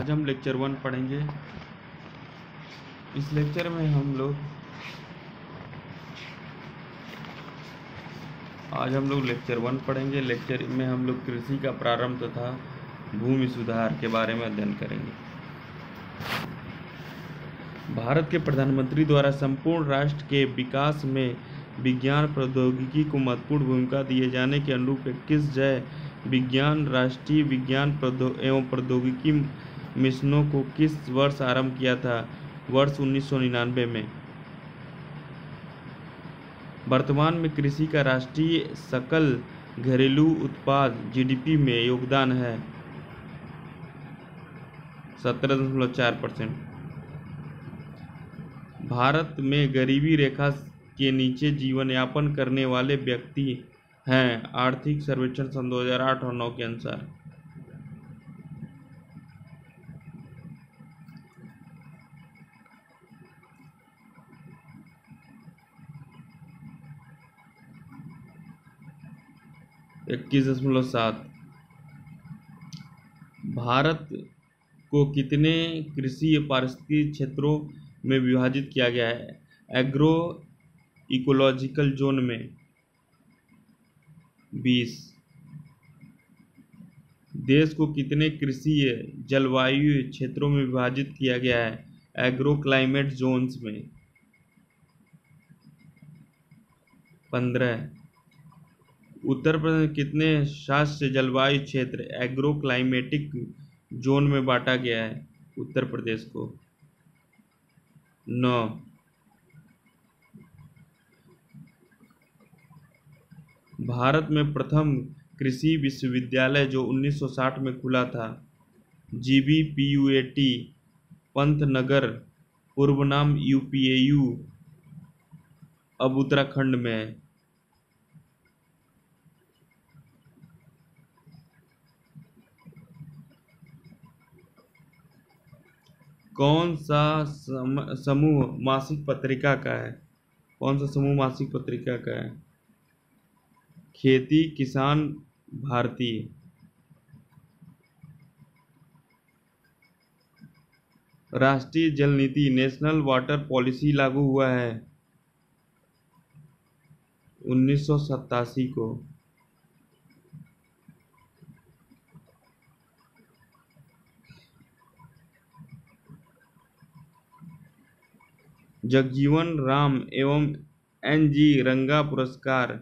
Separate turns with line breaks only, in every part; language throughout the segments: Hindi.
आज हम लेक्चर 1 पढ़ेंगे। इस लेक्चर में हम लोग लेक्चर 1 पढ़ेंगे। लेक्चर में हम लोग कृषि का प्रारंभ तथा भूमि सुधार के बारे में अध्ययन करेंगे। भारत के प्रधानमंत्री द्वारा संपूर्ण राष्ट्र के विकास में विज्ञान प्रौद्योगिकी को महत्वपूर्ण भूमिका दिए जाने के अनुरूप 21 जय विज्ञान राष्ट्रीय विज्ञान एवं प्रौद्योगिकी मिशनों को किस वर्ष आरंभ किया था? वर्ष 1999 में। वर्तमान में कृषि का राष्ट्रीय सकल घरेलू उत्पाद जीडीपी में योगदान है 17.4%। भारत में गरीबी रेखा के नीचे जीवन यापन करने वाले व्यक्ति हैं आर्थिक सर्वेक्षण सन 2008 और 2009 के अनुसार। इक्कीस 21.7। भारत को कितने कृषि पारिस्थितिक क्षेत्रों में विभाजित किया गया है? एग्रो इकोलॉजिकल जोन में 20। देश को कितने कृषि जलवायु क्षेत्रों में विभाजित किया गया है? एग्रो क्लाइमेट जोन्स में 15। उत्तर प्रदेश कितने शास्य जलवायु क्षेत्र एग्रो क्लाइमेटिक जोन में बांटा गया है? उत्तर प्रदेश को 9। भारत में प्रथम कृषि विश्वविद्यालय जो 1960 में खुला था जीबीपीयूएटी पंतनगर, पूर्व नाम यूपीएयू, अब उत्तराखंड में है। कौन सा समूह मासिक पत्रिका का है? कौन सा समूह मासिक पत्रिका का है? खेती किसान भारतीय। राष्ट्रीय जल नीति नेशनल वाटर पॉलिसी लागू हुआ है 1987 को। जगजीवन राम एवं एन.जी. रंगा पुरस्कार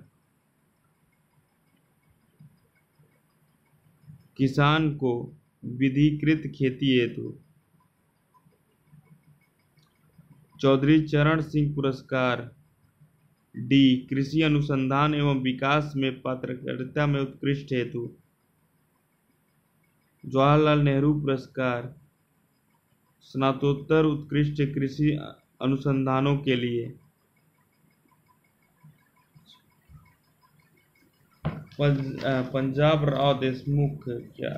किसान को विधिकृत खेती हेतु। चौधरी चरण सिंह पुरस्कार डी कृषि अनुसंधान एवं विकास में पत्रकारिता में उत्कृष्ट हेतु। जवाहरलाल नेहरू पुरस्कार स्नातकोत्तर उत्कृष्ट कृषि अनुसंधानों के लिए। पंजाब राव देशमुख क्या?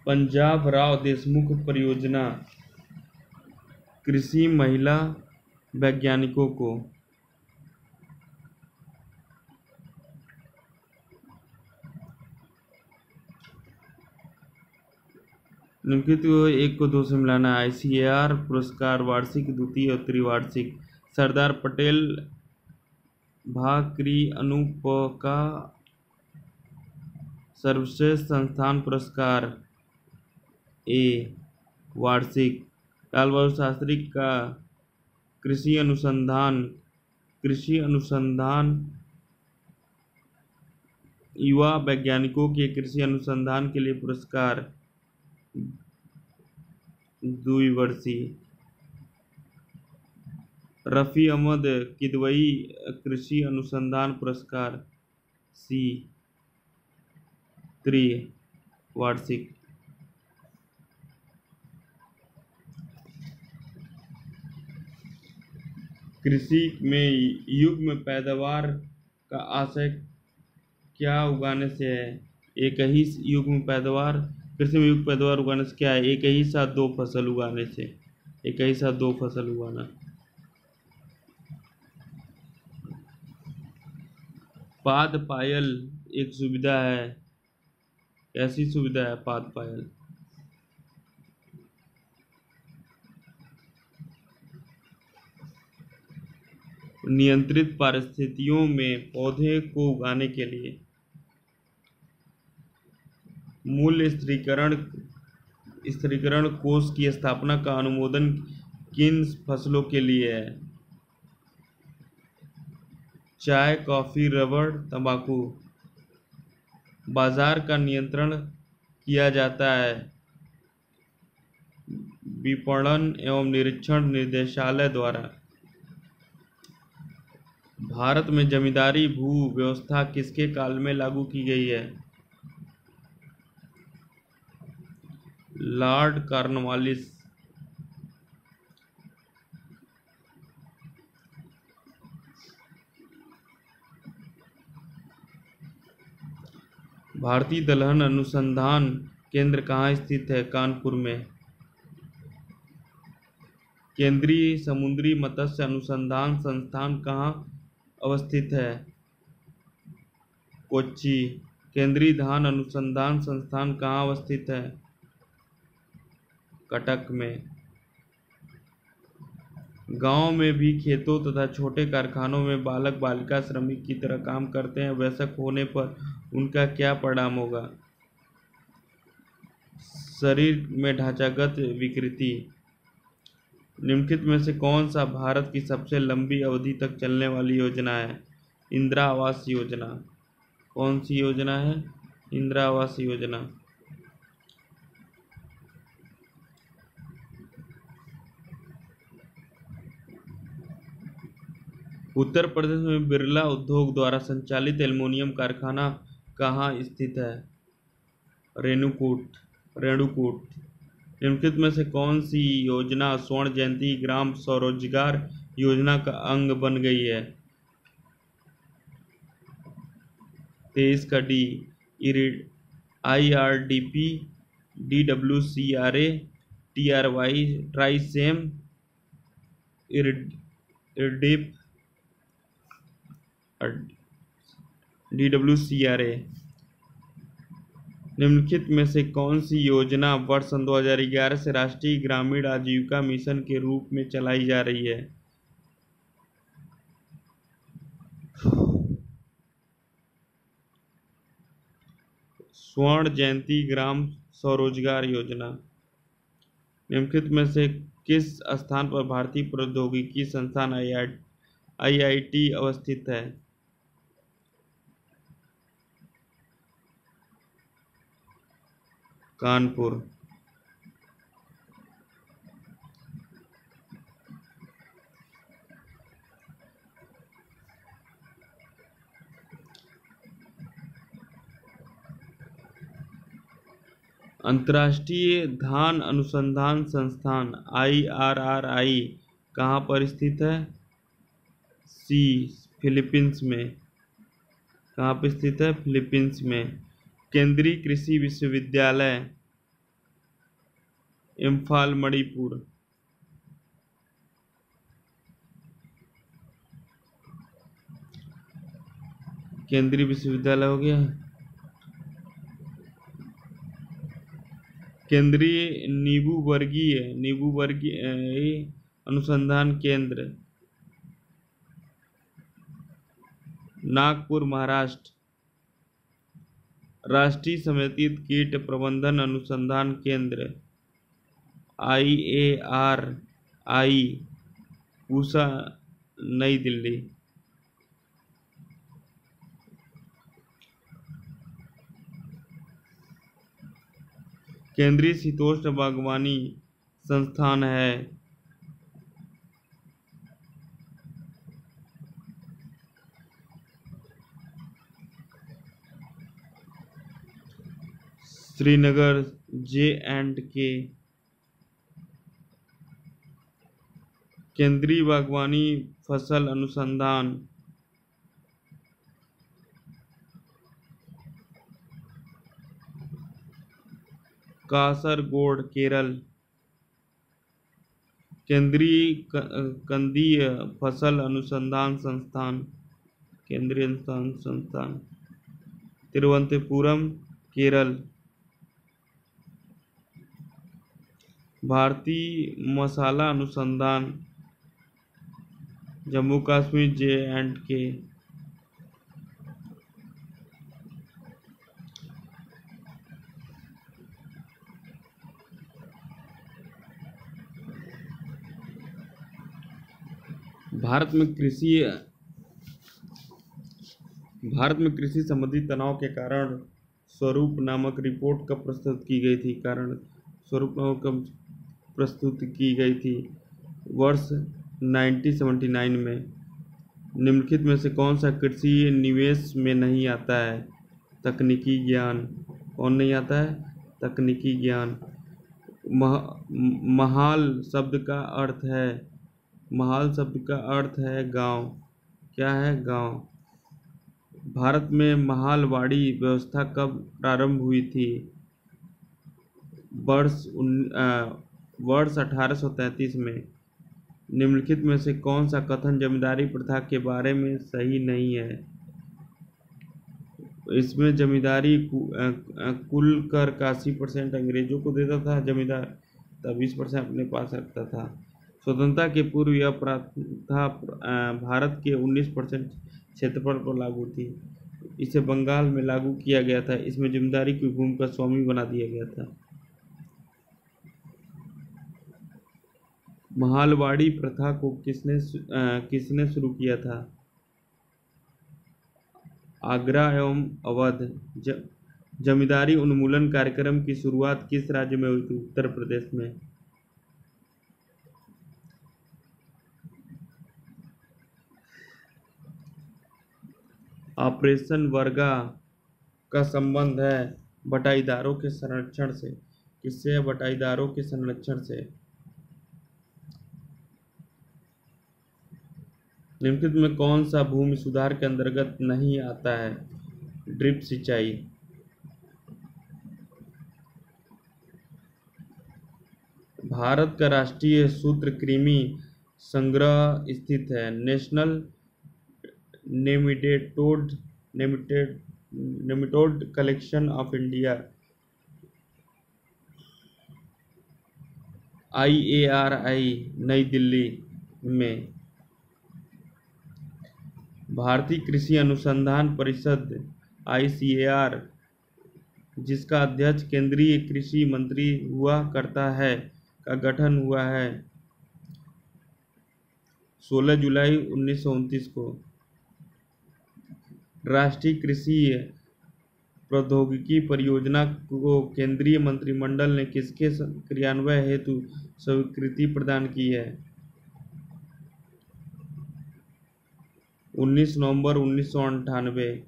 पंजाब राव देशमुख परियोजना कृषि महिला वैज्ञानिकों को। निम्नलिखित को 1 को 2 से मिलाना। आईसीएआर पुरस्कार वार्षिक, द्वितीय और त्रिवार्षिक। सरदार पटेल भाकरी अनुपका सर्वश्रेष्ठ संस्थान पुरस्कार ए वार्षिक। लाल बहादुर शास्त्री का कृषि अनुसंधान युवा वैज्ञानिकों के कृषि अनुसंधान के लिए पुरस्कार द्विवर्षीय। रफी अहमद किदवई कृषि अनुसंधान पुरस्कार सी त्रिवार्षिक। कृषि में युग्म पैदावार का आशय क्या उगाने से है? एक ही युग्म पैदावार कृषि में युग्म पैदावार उगाने से क्या है? एक ही साथ दो फसल उगाने से। एक ही साथ दो फसल उगाना। पाद पायल एक सुविधा है। कैसी सुविधा है पाद पायल? नियंत्रित परिस्थितियों में पौधे को उगाने के लिए। मूल्य स्थिरीकरण कोष की स्थापना का अनुमोदन किन फसलों के लिए है? चाय, कॉफी, रबड़, तंबाकू। बाजार का नियंत्रण किया जाता है विपणन एवं निरीक्षण निदेशालय द्वारा। भारत में जमींदारी भू व्यवस्था किसके काल में लागू की गई है? Lord Cornwallis. भारतीय दलहन अनुसंधान केंद्र कहाँ स्थित है? कानपुर में। केंद्रीय समुद्री मत्स्य अनुसंधान संस्थान कहाँ अवस्थित है? कोच्चि। केंद्रीय धान अनुसंधान संस्थान कहाँ अवस्थित है? कटक में। गांव में भी खेतों तथा छोटे कारखानों में बालक बालिका श्रमिक की तरह काम करते हैं। वयस्क होने पर उनका क्या परिणाम होगा? शरीर में ढांचागत विकृति। निम्नलिखित में से कौन सा भारत की सबसे लंबी अवधि तक चलने वाली योजना है? इंदिरा आवास योजना। कौन सी योजना है? इंदिरा आवास योजना। उत्तर प्रदेश में बिरला उद्योग द्वारा संचालित एल्युमिनियम कारखाना कहाँ स्थित है? रेणुकूट। निम्नलिखित में से कौन सी योजना स्वर्ण जयंती ग्राम स्वरोजगार योजना का अंग बन गई है? 23 का D. IRDP, DWCRA, TRY, ट्राइसेम, इरडिप, DWCRA। निम्नलिखित में से कौन सी योजना वर्ष 2011 से राष्ट्रीय ग्रामीण आजीविका मिशन के रूप में चलाई जा रही है? स्वर्ण जयंती ग्राम स्वरोजगार योजना। निम्नलिखित में से किस स्थान पर भारतीय प्रौद्योगिकी संस्थान IIT अवस्थित है? कानपुर। अंतर्राष्ट्रीय धान अनुसंधान संस्थान IRRI कहाँ पर स्थित है? सी, फिलीपींस में। कहाँ पर स्थित है? फिलीपींस में। केंद्रीय कृषि विश्वविद्यालय इम्फाल, मणिपुर। केंद्रीय विश्वविद्यालय हो गया। केंद्रीय नींबू वर्गीय अनुसंधान केंद्र नागपुर, महाराष्ट्र। राष्ट्रीय समेकित कीट प्रबंधन अनुसंधान केंद्र IARI, पूसा, नई दिल्ली। केंद्रीय शीतोष्ण बागवानी संस्थान है श्रीनगर, J&K। केंद्रीय बागवानी फसल अनुसंधान कासरगोड, केरल। केंद्रीय कंदीय फसल अनुसंधान संस्थान केंद्रीय संस्थान तिरुवनंतपुरम, केरल। भारतीय मसाला अनुसंधान, जम्मू कश्मीर, J&K। भारत में कृषि संबंधी तनाव के कारण स्वरूप नामक रिपोर्ट कब प्रस्तुत की गई थी? वर्ष 1979 में। निम्नलिखित में से कौन सा कृषि निवेश में नहीं आता है? तकनीकी ज्ञान। कौन नहीं आता है? तकनीकी ज्ञान। महाल शब्द का अर्थ है गांव। क्या है? गांव। भारत में महालवाड़ी व्यवस्था कब प्रारंभ हुई थी? वर्ष 1833 में। निम्नलिखित में से कौन सा कथन जमींदारी प्रथा के बारे में सही नहीं है? इसमें जमींदारी कुल कर का 80% अंग्रेजों को देता था जमींदार, तब 20% अपने पास रखता था। स्वतंत्रता के पूर्व यह प्रथा भारत के 19% क्षेत्रफल पर लागू थी। इसे बंगाल में लागू किया गया था। इसमें जमींदारी की भूमि का स्वामी बना दिया गया था। महालवाड़ी प्रथा को किसने शुरू किया था? आगरा एवं अवध। जमींदारी उन्मूलन कार्यक्रम की शुरुआत किस राज्य में हुई थी? उत्तर प्रदेश में। ऑपरेशन वर्गा का संबंध है बटाईदारों के संरक्षण से। किससे है? बटाईदारों के संरक्षण से। निम्नलिखित में कौन सा भूमि सुधार के अंतर्गत नहीं आता है? ड्रिप सिंचाई। भारत का राष्ट्रीय सूत्रकृमि संग्रह स्थित है। National nematode collection of India, IARI, नई दिल्ली में। भारतीय कृषि अनुसंधान परिषद ICAR, जिसका अध्यक्ष केंद्रीय कृषि मंत्री हुआ करता है, का गठन हुआ है 16 जुलाई 1929 को। राष्ट्रीय कृषि प्रौद्योगिकी परियोजना को केंद्रीय मंत्रिमंडल ने किसके क्रियान्वयन हेतु स्वीकृति प्रदान की है? 19 नवंबर 1998।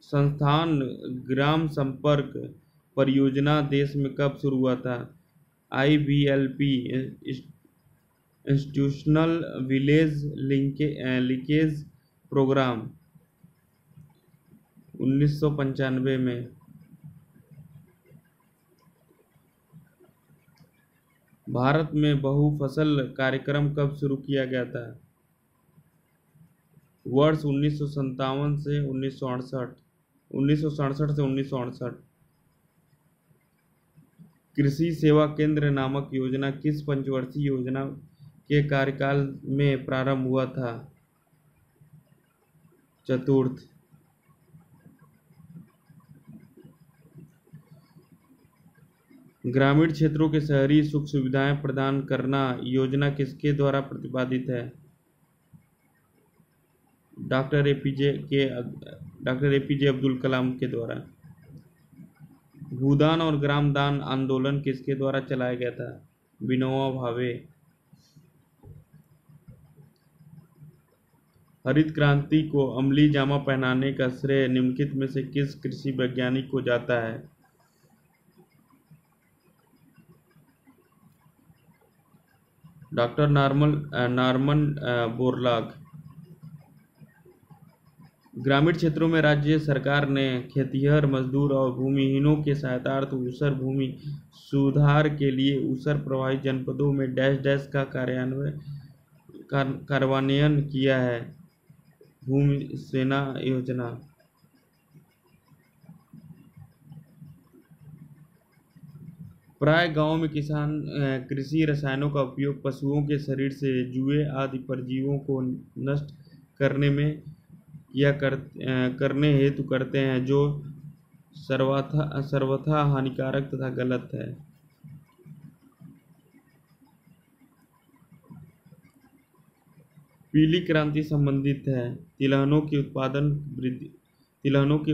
संस्थान ग्राम संपर्क परियोजना देश में कब शुरू हुआ था? IVLP, institutional village linkage programme, 1995 में। भारत में बहुफसल कार्यक्रम कब शुरू किया गया था? वर्ष 1957 से 1968। कृषि सेवा केंद्र नामक योजना किस पंचवर्षीय योजना के कार्यकाल में प्रारंभ हुआ था? चतुर्थ। ग्रामीण क्षेत्रों के शहरी सुख सुविधाएं प्रदान करना योजना किसके द्वारा प्रतिपादित है? डॉक्टर APJ अब्दुल कलाम के द्वारा। भूदान और ग्राम दान आंदोलन किसके द्वारा चलाया गया था? विनोबा भावे। हरित क्रांति को अमली जामा पहनाने का श्रेय निम्नलिखित में से किस कृषि वैज्ञानिक को जाता है? Doctor Norman Borlaug. ग्रामीण क्षेत्रों में राज्य सरकार ने खेतिहर मजदूर और भूमिहीनों के सहायतार्थ ऊसर भूमि सुधार के लिए ऊसर प्रभावित जनपदों में डैश डैश का कार्यान्वयन किया है। भूमि सेना योजना। प्राय गांव में किसान कृषि रसायनों का उपयोग पशुओं के शरीर से जुए आदि परजीवियों को नष्ट करने में करने हेतु करते हैं, जो सर्वथा हानिकारक तथा गलत है। पीली क्रांति संबंधित है तिलहनों की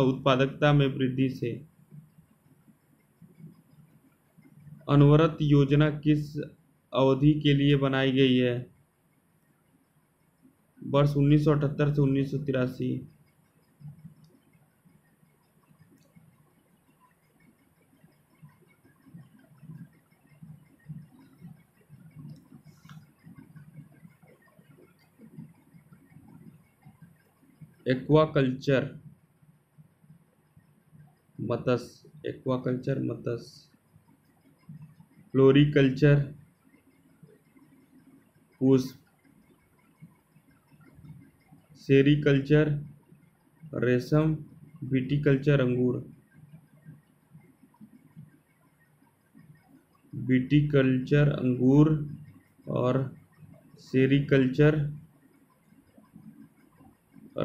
उत्पादकता में वृद्धि से। अनवरत योजना किस अवधि के लिए बनाई गई है? वर्ष 1978 से 1983। एक्वाकल्चर मत्स्य। फ्लोरिकल्चर पुष्प। सेरीकल्चर रेशम। विटीकल्चर अंगूर। विटीकल्चर अंगूर और सेरीकल्चर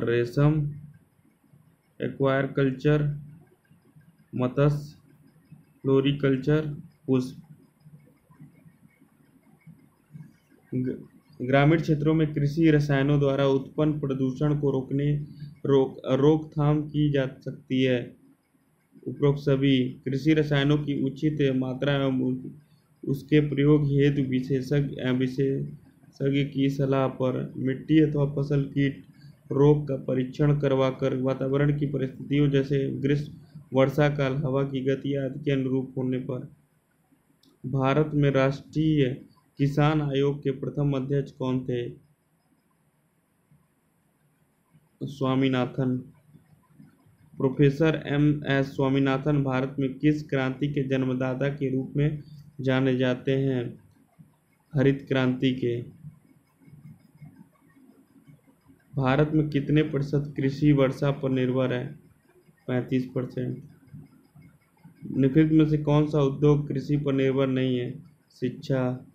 रेशम। एक्वाकल्चर मत्स्य। फ्लोरिकल्चर पुष्प। ग्रामीण क्षेत्रों में कृषि रसायनों द्वारा उत्पन्न प्रदूषण को रोकथाम की जा सकती है। उपरोक्त सभी कृषि रसायनों की उचित मात्रा एवं उसके प्रयोग हेतु विशेषज्ञ की सलाह पर मिट्टी अथवा फसल कीट रोग का परीक्षण करवाकर वातावरण की परिस्थितियों जैसे ग्रीष्म, वर्षा काल, हवा की गति आदि के अनुरूप होने पर। भारत में राष्ट्रीय किसान आयोग के प्रथम अध्यक्ष कौन थे? स्वामीनाथन। Professor M S. स्वामीनाथन भारत में किस क्रांति के जन्मदाता के रूप में जाने जाते हैं? हरित क्रांति के। भारत में कितने प्रतिशत कृषि वर्षा पर निर्भर है? 35%। निम्नलिखित में से कौन सा उद्योग कृषि पर निर्भर नहीं है? शिक्षा।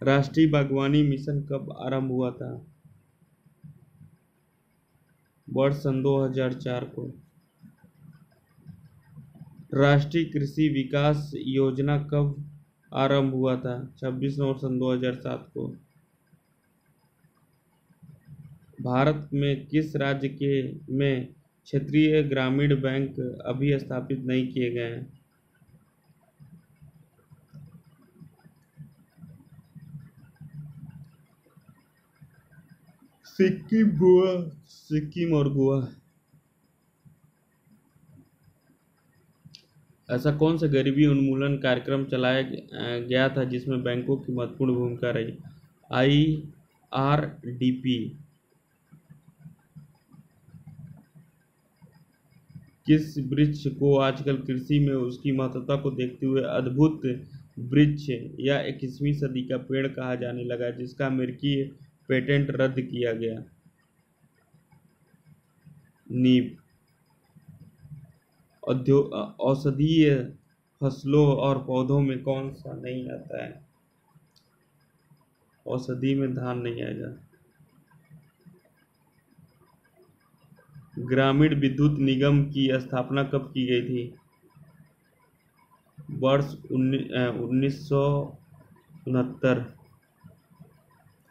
राष्ट्रीय बागवानी मिशन कब आरंभ हुआ था? वर्ष सन 2004 को। राष्ट्रीय कृषि विकास योजना कब आरंभ हुआ था? 26 नवंबर सन 2007 को। भारत में किस राज्य में क्षेत्रीय ग्रामीण बैंक अभी स्थापित नहीं किए गए हैं? सिक्किम और गोवा। ऐसा कौन सा गरीबी उन्मूलन कार्यक्रम चलाया गया था जिसमें बैंकों की महत्वपूर्ण भूमिका रही? IRDP। किस वृक्ष को आजकल कृषि में उसकी महत्वता को देखते हुए अद्भुत वृक्ष या 21वीं सदी का पेड़ कहा जाने लगा, जिसका अमेरिकी पेटेंट रद्द किया गया? नीम। औषधीय फसलों और पौधों में कौन सा नहीं आता है? औषधि में धान नहीं आएगा। ग्रामीण विद्युत निगम की स्थापना कब की गई थी? वर्ष 1969।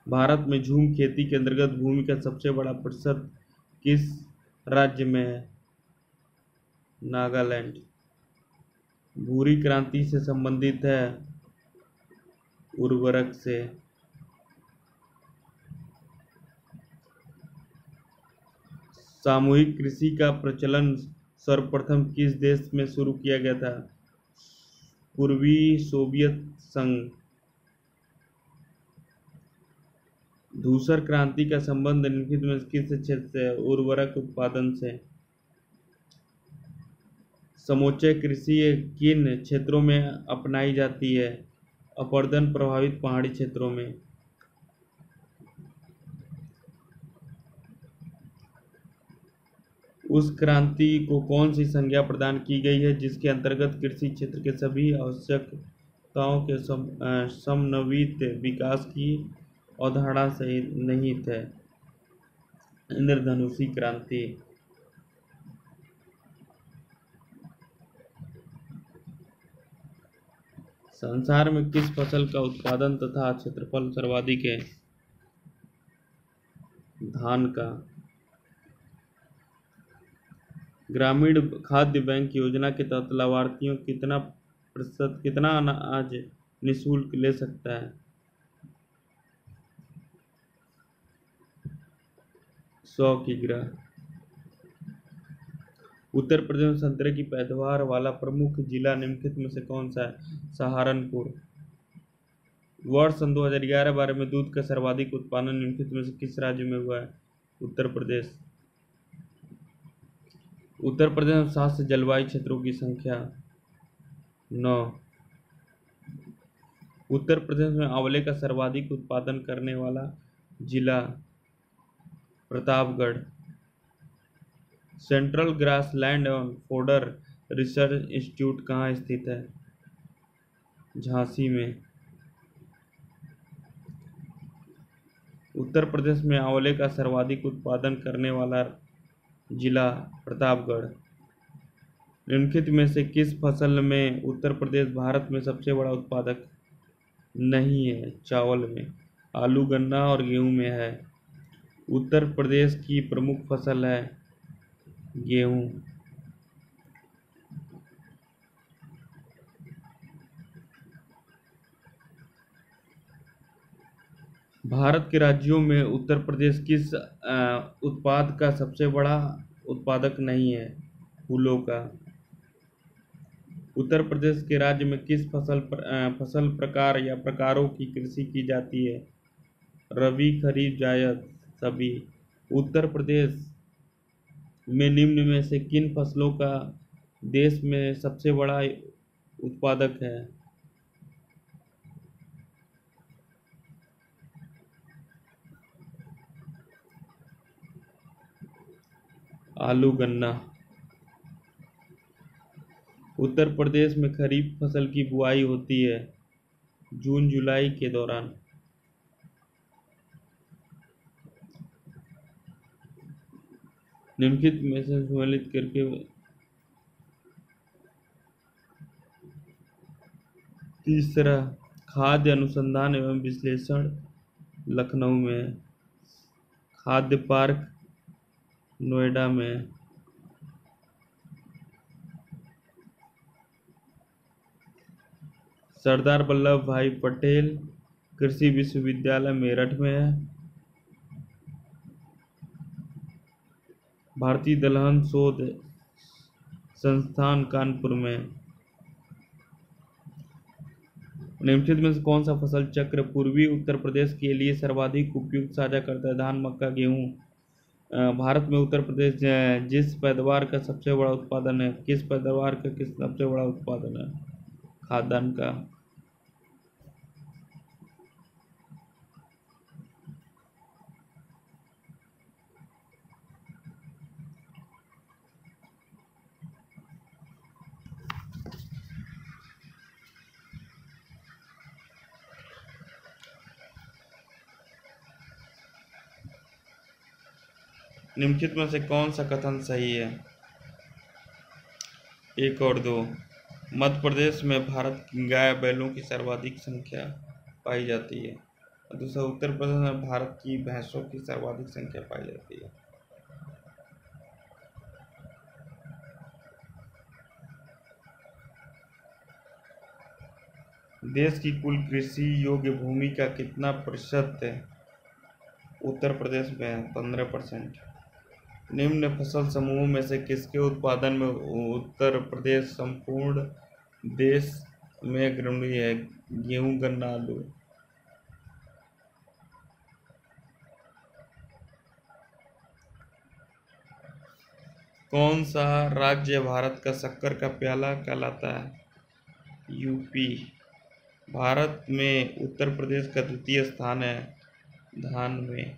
भारत में झूम खेती के अंतर्गत भूमि का सबसे बड़ा प्रतिशत किस राज्य में है? नागालैंड। भूरी क्रांति से संबंधित है उर्वरक से। सामूहिक कृषि का प्रचलन सर्वप्रथम किस देश में शुरू किया गया था? पूर्वी सोवियत संघ। धूसर क्रांति का संबंध निम्नलिखित में किस क्षेत्र से है? उर्वरक उत्पादन से। समोच्च कृषि किन क्षेत्रों में अपनाई जाती है? अपरदन प्रभावित पहाड़ी क्षेत्रों में। उस क्रांति को कौन सी संज्ञा प्रदान की गई है जिसके अंतर्गत कृषि क्षेत्र के सभी आवश्यकताओं के समन्वित विकास की अवधारणा से निहित है? इंद्रधनुषी क्रांति। संसार में किस फसल का उत्पादन तथा क्षेत्रफल सर्वाधिक है? धान का। ग्रामीण खाद्य बैंक योजना के तहत लाभार्थियों कितना अनाज निःशुल्क ले सकता है? 100 किग्रा। उत्तर प्रदेश में संतरे की पैदावार वाला प्रमुख जिला निम्नलिखित में से कौन सा है? सहारनपुर। वर्ष सन 2011-12 में दूध का सर्वाधिक उत्पादन निम्नलिखित में से किस राज्य में हुआ है? उत्तर प्रदेश। उत्तर प्रदेश में 7 से जलवायु क्षेत्रों की संख्या 9। उत्तर प्रदेश में आंवले का सर्वाधिक उत्पादन करने वाला जिला प्रतापगढ़। सेंट्रल ग्रासलैंड एवं फोडर रिसर्च इंस्टीट्यूट कहाँ स्थित है? झांसी में। उत्तर प्रदेश में आंवले का सर्वाधिक उत्पादन करने वाला जिला प्रतापगढ़। निम्नलिखित में से किस फसल में उत्तर प्रदेश भारत में सबसे बड़ा उत्पादक नहीं है? चावल में। आलू, गन्ना और गेहूं में है। उत्तर प्रदेश की प्रमुख फसल है गेहूं। भारत के राज्यों में उत्तर प्रदेश किस उत्पाद का सबसे बड़ा उत्पादक नहीं है? फूलों का। उत्तर प्रदेश के राज्य में किस फसल प्रकार या प्रकारों की कृषि की जाती है? रबी, खरीफ, जायद, सभी। उत्तर प्रदेश में निम्न में से किन फसलों का देश में सबसे बड़ा उत्पादक है? आलू, गन्ना। उत्तर प्रदेश में खरीफ फसल की बुआई होती है जून जुलाई के दौरान। निम्नलिखित में से सम्मिलित करके तीसरा, खाद्य अनुसंधान एवं विश्लेषण लखनऊ में। खाद्य पार्क नोएडा में। सरदार वल्लभ भाई पटेल कृषि विश्वविद्यालय मेरठ में है। भारतीय दलहन शोध संस्थान कानपुर में। निम्नलिखित में से कौन सा फसल चक्र पूर्वी उत्तर प्रदेश के लिए सर्वाधिक उपयुक्त साझा करता है? धान, मक्का, गेहूं। भारत में उत्तर प्रदेश जिस पैदावार का सबसे बड़ा उत्पादन है, किस पैदावार का सबसे बड़ा उत्पादन है? खाद्यान्न का। निम्नलिखित में से कौन सा कथन सही है? 1 और 2। मध्य प्रदेश में भारत की गाय बैलों की सर्वाधिक संख्या पाई जाती है। दूसरा, उत्तर प्रदेश में भारत की भैंसों की सर्वाधिक संख्या पाई जाती है। देश की कुल कृषि योग्य भूमि का कितना प्रतिशत है? उत्तर प्रदेश में 15%। निम्न फसल समूह में से किसके उत्पादन में उत्तर प्रदेश संपूर्ण देश में अग्रणी है? गेहूं, गन्ना, आलू। कौन सा राज्य भारत का शक्कर का प्याला कहलाता है? यूपी। भारत में उत्तर प्रदेश का द्वितीय स्थान है धान में।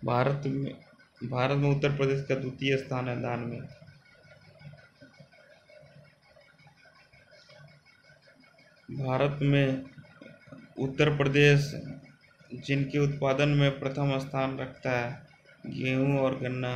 भारत में उत्तर प्रदेश का द्वितीय स्थान है धान में। भारत में उत्तर प्रदेश जिनके उत्पादन में प्रथम स्थान रखता है गेहूं और गन्ना।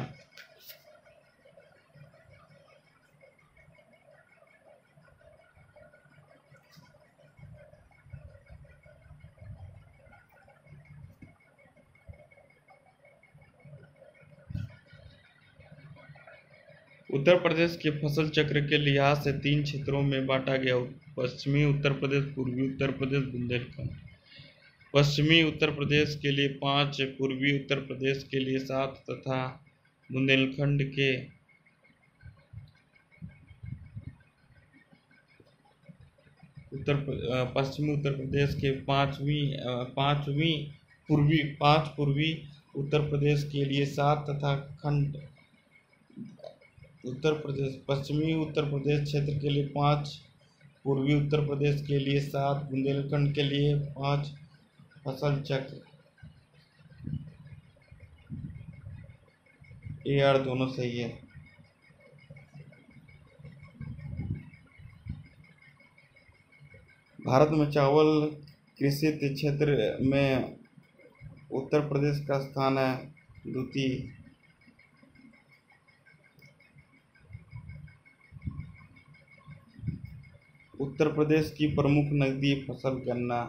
उत्तर प्रदेश के फसल चक्र के लिहाज से 3 क्षेत्रों में बांटा गया: पश्चिमी उत्तर प्रदेश, पूर्वी उत्तर प्रदेश, बुंदेलखंड। पश्चिमी उत्तर प्रदेश के लिए 5, पूर्वी उत्तर प्रदेश के लिए 7 तथा बुंदेलखंड के पश्चिमी उत्तर प्रदेश के 5 पूर्वी उत्तर प्रदेश के लिए 7 तथा खंड उत्तर प्रदेश पश्चिमी उत्तर प्रदेश क्षेत्र के लिए 5, पूर्वी उत्तर प्रदेश के लिए 7, बुंदेलखंड के लिए 5 फसल चक्र। ए आर दोनों सही है। भारत में चावल कृषि क्षेत्र में उत्तर प्रदेश का स्थान है द्वितीय। उत्तर प्रदेश की प्रमुख नकदी फसल गन्ना।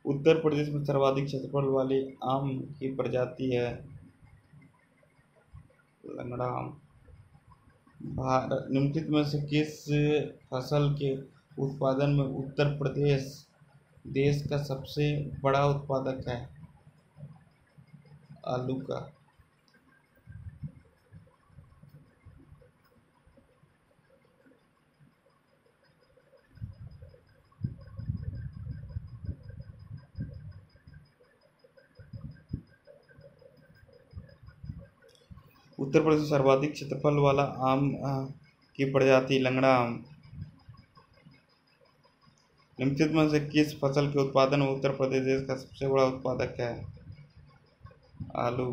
उत्तर प्रदेश में सर्वाधिक क्षेत्रफल वाली आम की प्रजाति है लंगड़ा आम। निम्नलिखित में से किस फसल के उत्पादन में उत्तर प्रदेश देश का सबसे बड़ा उत्पादक है? आलू का। उत्तर प्रदेश में सर्वाधिक क्षेत्रफल वाला आम की प्रजाति लंगड़ा आम। निम्नलिखित में से किस फसल के उत्पादन में उत्तर प्रदेश देश का सबसे बड़ा उत्पादक है? आलू।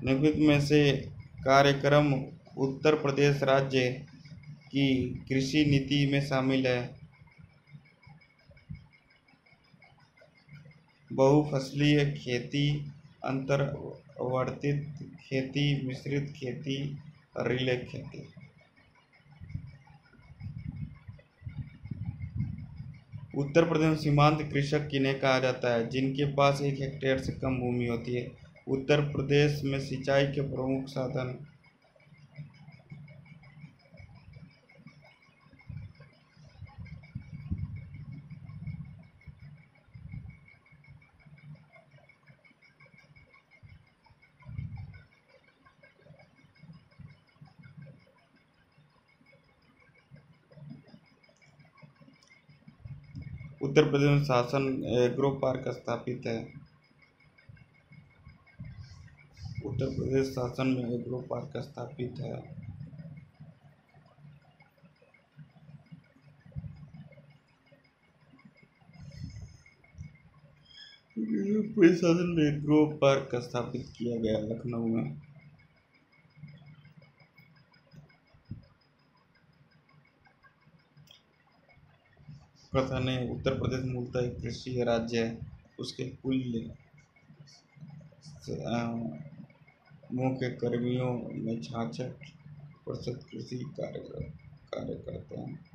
निम्नलिखित में से कार्यक्रम उत्तर प्रदेश राज्य की कृषि नीति में शामिल है? बहुफसलीय खेती, अंतर्वर्ती खेती, मिश्रित खेती, रिले खेती। उत्तर प्रदेश में सीमांत कृषक किन्हें कहा जाता है? जिनके पास 1 हेक्टेयर से कम भूमि होती है। उत्तर प्रदेश में सिंचाई के प्रमुख साधन। उत्तर प्रदेश में शासन एग्रो पार्क स्थापित है। उत्तर प्रदेश शासन में एग्रो पार्क स्थापित है। शासन में एग्रो पार्क स्थापित किया गया लखनऊ में। कथन है उत्तर प्रदेश मूलतः एक कृषि राज्य है। उसके कुल मुख्य कर्मियों में 66% कृषि कार्य करते हैं।